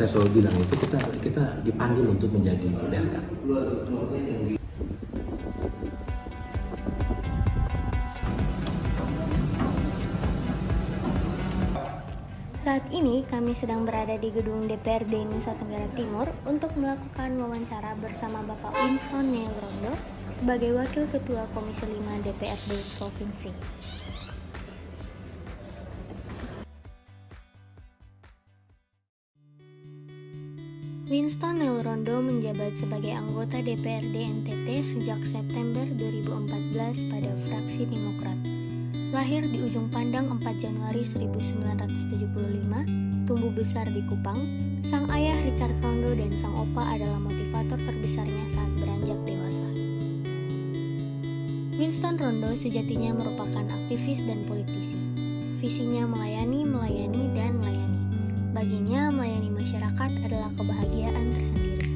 Saya selalu bilang itu kita dipanggil untuk menjadi berkat. Saat ini kami sedang berada di gedung DPRD Nusa Tenggara Timur untuk melakukan wawancara bersama Bapak Winston Neil Rondo sebagai Wakil Ketua Komisi 5 DPRD Provinsi. Winston Neil Rondo menjabat sebagai anggota DPRD NTT sejak September 2014 pada fraksi Demokrat. Lahir di ujung Pandang 4 Januari 1975, tumbuh besar di Kupang, sang ayah Richard Rondo dan sang opa adalah motivator terbesarnya saat beranjak dewasa. Winston Rondo sejatinya merupakan aktivis dan politisi. Visinya melayani, dan melayani. Baginya, melayani masyarakat adalah kebahagiaan tersendiri.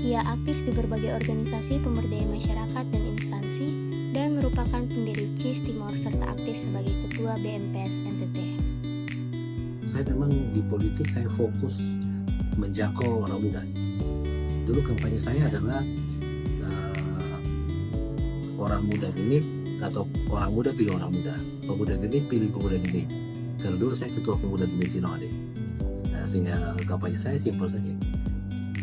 Ia aktif di berbagai organisasi pemberdayaan masyarakat dan instansi, dan merupakan pendiri CIS Timor serta aktif sebagai Ketua BMPS NTT. Saya memang di politik saya fokus menjangkau orang muda. Dulu kampanye saya adalah orang muda genit atau orang muda pilih orang muda, pemuda genit pilih pemuda genit. Karena dulu saya ketua pemuda genit Sinode. Sehingga kampanye saya simpel saja.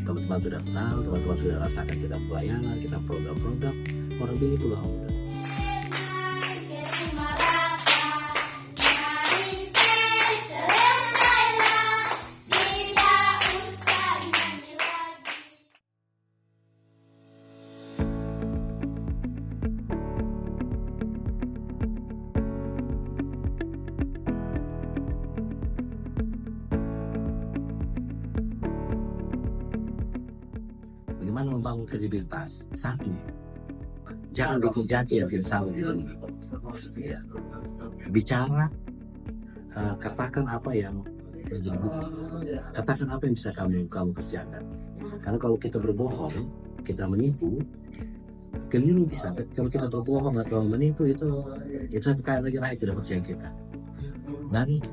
Teman-teman sudah kenal, teman-teman sudah rasakan kita pelayanan, kita program-program, orang pilih pula orang muda. Bagaimana membangun kredibilitas? Satu, jangan bikin janji yang tidak salah dipenuhi. Ya. Bicara, katakan apa yang menjadi bukti. Katakan apa yang bisa kamu kerjakan. Karena kalau kita berbohong, kita menipu, keliru bisa. Kalau kita berbohong atau menipu itu sekali lagi rakyat tidak percaya kita. Dan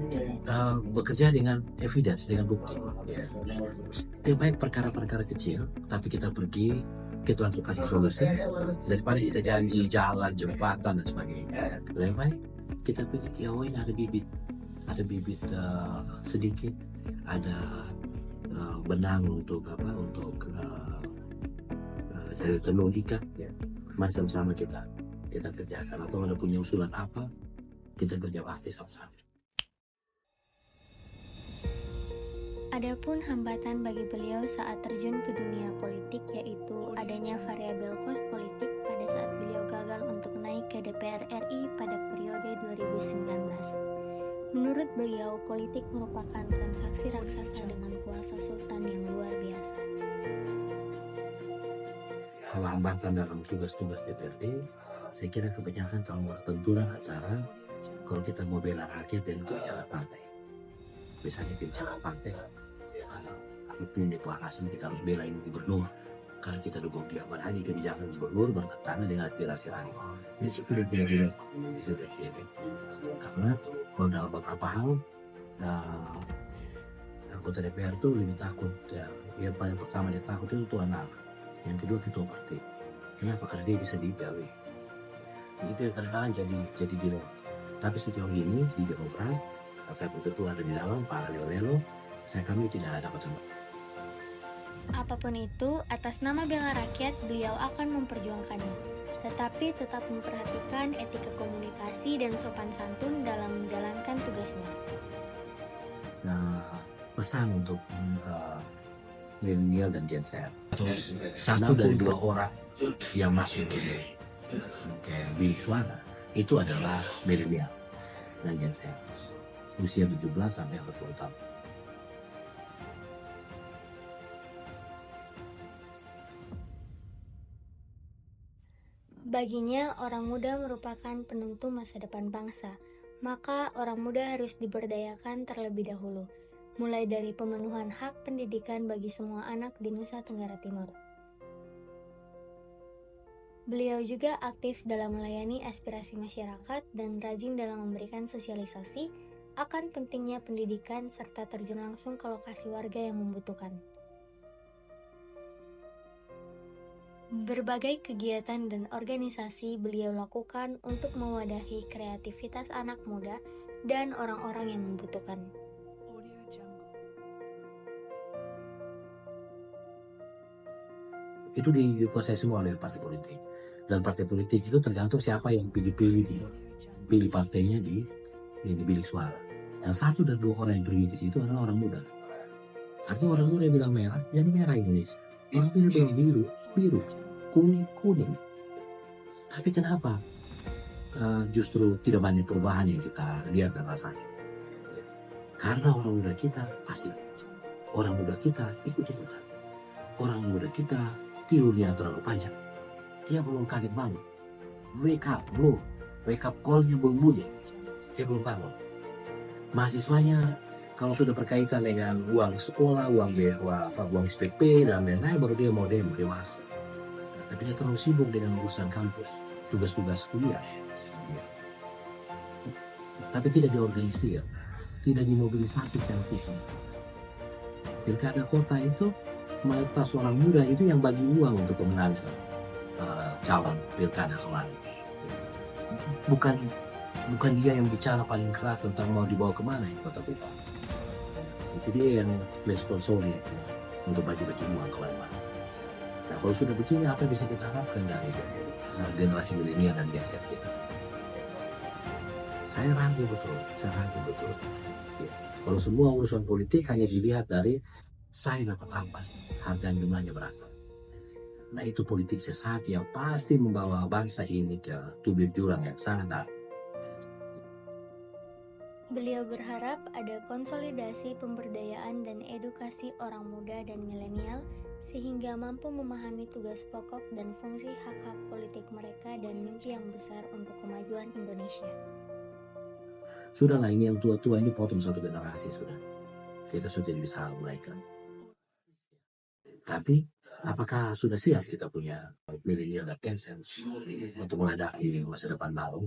bekerja dengan evidence, dengan bukti. Lebih baik perkara-perkara kecil, tapi kita pergi, kita langsung kasih solusi, daripada kita janji jalan, jembatan dan sebagainya. Lebih baik kita pikir, ini ada bibit sedikit, ada benang untuk jadi tenun ikat, macam sama kita kerjakan. Atau ada punya usulan apa, kita kerja bakti sama-sama. Adapun hambatan bagi beliau saat terjun ke dunia politik yaitu adanya variabel kos politik pada saat beliau gagal untuk naik ke DPR RI pada periode 2019. Menurut beliau, politik merupakan transaksi raksasa dengan kuasa sultan yang luar biasa. Kalau hambatan dalam tugas-tugas DPRD, saya kira kebanyakan kalau bertenturan antara kalau kita mau bela rakyat dan kebijakan partai. Misalnya kebijakan partai, itu yang deklarasi kita harus bela ini gubernur karena kita dukung dia, padahal kebijakan gubernur bertentangan dengan aspirasi rakyat. Ini sudah tidak karena kalau dalam beberapa hal anggota DPR itu lebih takut yang paling pertama dia takut itu Tuan Allah, yang kedua ketua partai. Kenapa? Karena dia bisa di-PW. Itu yang kadang-kadang jadi di luar. Tapi sejauh ini di Demokrat, saya pun ketua ada di dalam, Pak Leo, kami tidak ada pertemuan. Apapun itu, atas nama bela rakyat, beliau akan memperjuangkannya, tetapi tetap memperhatikan etika komunikasi dan sopan santun dalam menjalankan tugasnya. Pesan untuk milenial dan Gen Z, satu dari dua orang yang masuk ke bilik suara itu adalah milenial dan Gen Z, usia 17 sampai 40 tahun. Baginya, orang muda merupakan penentu masa depan bangsa, maka orang muda harus diberdayakan terlebih dahulu, mulai dari pemenuhan hak pendidikan bagi semua anak di Nusa Tenggara Timur. Beliau juga aktif dalam melayani aspirasi masyarakat dan rajin dalam memberikan sosialisasi akan pentingnya pendidikan serta terjun langsung ke lokasi warga yang membutuhkan. Berbagai kegiatan dan organisasi beliau lakukan untuk mewadahi kreativitas anak muda dan orang-orang yang membutuhkan. Itu dikuasai semua oleh partai politik. Dan partai politik itu tergantung siapa yang pilih partainya di bilik suara. Dan 1 dan 2 orang yang pergi di situ adalah orang muda. Artinya orang muda yang bilang merah, jadi merah Indonesia. Orang muda bilang biru, biru, kuning, kuning. Tapi kenapa justru tidak banyak perubahan yang kita lihat dan rasakan? Karena orang muda kita pasif. Orang muda kita ikut-ikutan. Orang muda kita tidurnya terlalu panjang. Dia belum kaget bangun. Wake up, belum. Wake up call-nya belum bunyi. Dia belum bangun. Mahasiswanya kalau sudah berkaitan dengan uang sekolah, uang SPP dan lain-lain, baru dia mau demo dewasa. Tapi dia terlalu sibuk dengan urusan kampus, tugas-tugas kuliah. Ya. Tapi tidak diorganisir, tidak dimobilisasi secara khusus. Pilkada kota itu mayoritas orang muda itu yang bagi uang untuk pemenangan calon pilkada kemarin. Bukan dia yang bicara paling keras tentang mau dibawa kemana di kota Kupang. Itu dia yang responsori untuk bagi-bagi uang kemana-mana. Nah, kalau sudah begini, apa yang bisa kita harapkan dari generasi milenial dan Gen Z kita? Saya ragu betul. Ya. Kalau semua urusan politik hanya dilihat dari saya dapat apa, harga jumlahnya berapa. Nah, itu politik sesat yang pasti membawa bangsa ini ke tubir jurang yang sangat dalam. Beliau berharap ada konsolidasi pemberdayaan dan edukasi orang muda dan milenial sehingga mampu memahami tugas pokok dan fungsi hak-hak politik mereka dan mimpi yang besar untuk kemajuan Indonesia. Sudahlah, ini yang tua-tua ini potong 1 generasi sudah. Kita sudah bisa mulaikan. Tapi apakah sudah siap kita punya milenial dan Gen Z untuk menghadapi masa depan baru?